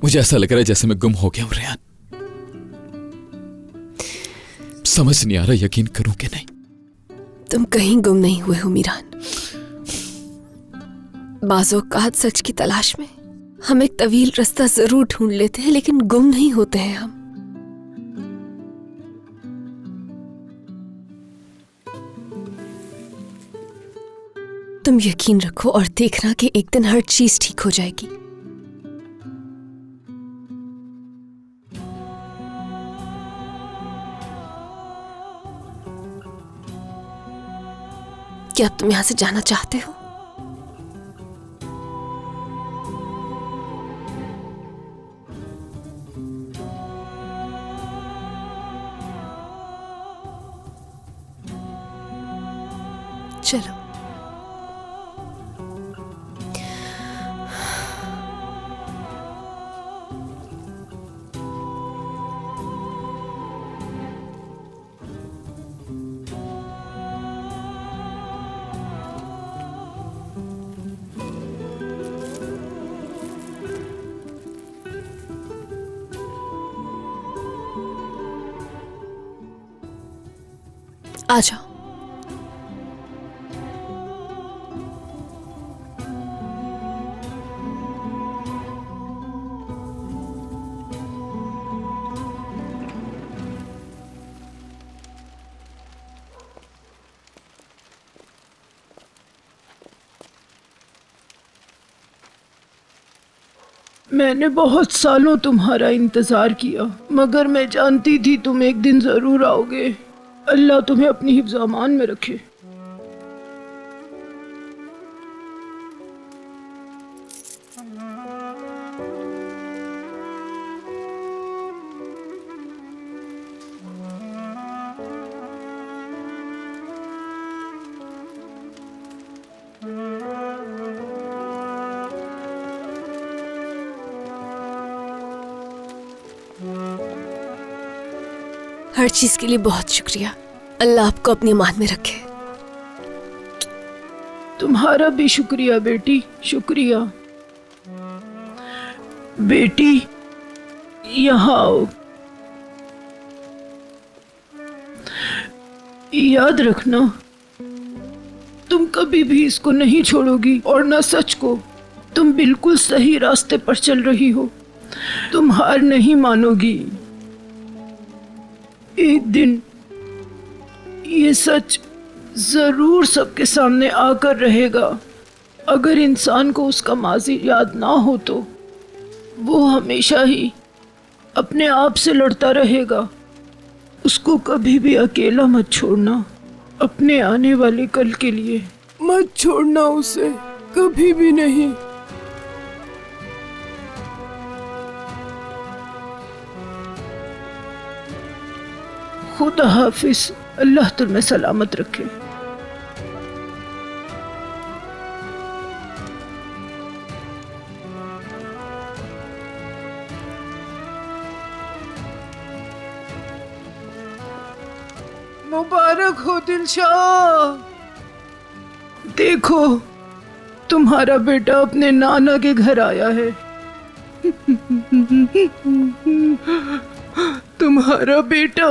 मुझे ऐसा लग रहा है जैसे मैं गुम हो गया हूं रेहान। समझ नहीं आ रहा यकीन करूं कि नहीं। तुम कहीं गुम नहीं हुए हो मीरान। बाज़-औक़ात सच की तलाश में हम एक तवील रास्ता जरूर ढूंढ लेते हैं, लेकिन गुम नहीं होते हैं हम। तुम यकीन रखो और देखना कि एक दिन हर चीज ठीक हो जाएगी। क्या तुम यहां से जाना चाहते हो? चलो। आ जाओ। मैंने बहुत सालों तुम्हारा इंतजार किया, मगर मैं जानती थी तुम एक दिन जरूर आओगे। अल्लाह तुम्हें अपनी हिफ्ज़ अमान में रखे। हर चीज के लिए बहुत शुक्रिया। अल्लाह आपको अपनी अमान में रखे। तुम्हारा भी शुक्रिया बेटी, शुक्रिया। बेटी यहाँ आओ। याद रखना, तुम कभी भी इसको नहीं छोड़ोगी और न सच को। तुम बिल्कुल सही रास्ते पर चल रही हो। तुम हार नहीं मानोगी। एक दिन ये सच जरूर सबके सामने आकर रहेगा। अगर इंसान को उसका माजी याद ना हो तो वो हमेशा ही अपने आप से लड़ता रहेगा। उसको कभी भी अकेला मत छोड़ना। अपने आने वाले कल के लिए मत छोड़ना उसे, कभी भी नहीं। खुदा हाफिज। अल्लाह तुम्हें सलामत रखे। मुबारक हो दिलशाह। देखो, तुम्हारा बेटा अपने नाना के घर आया है। तुम्हारा बेटा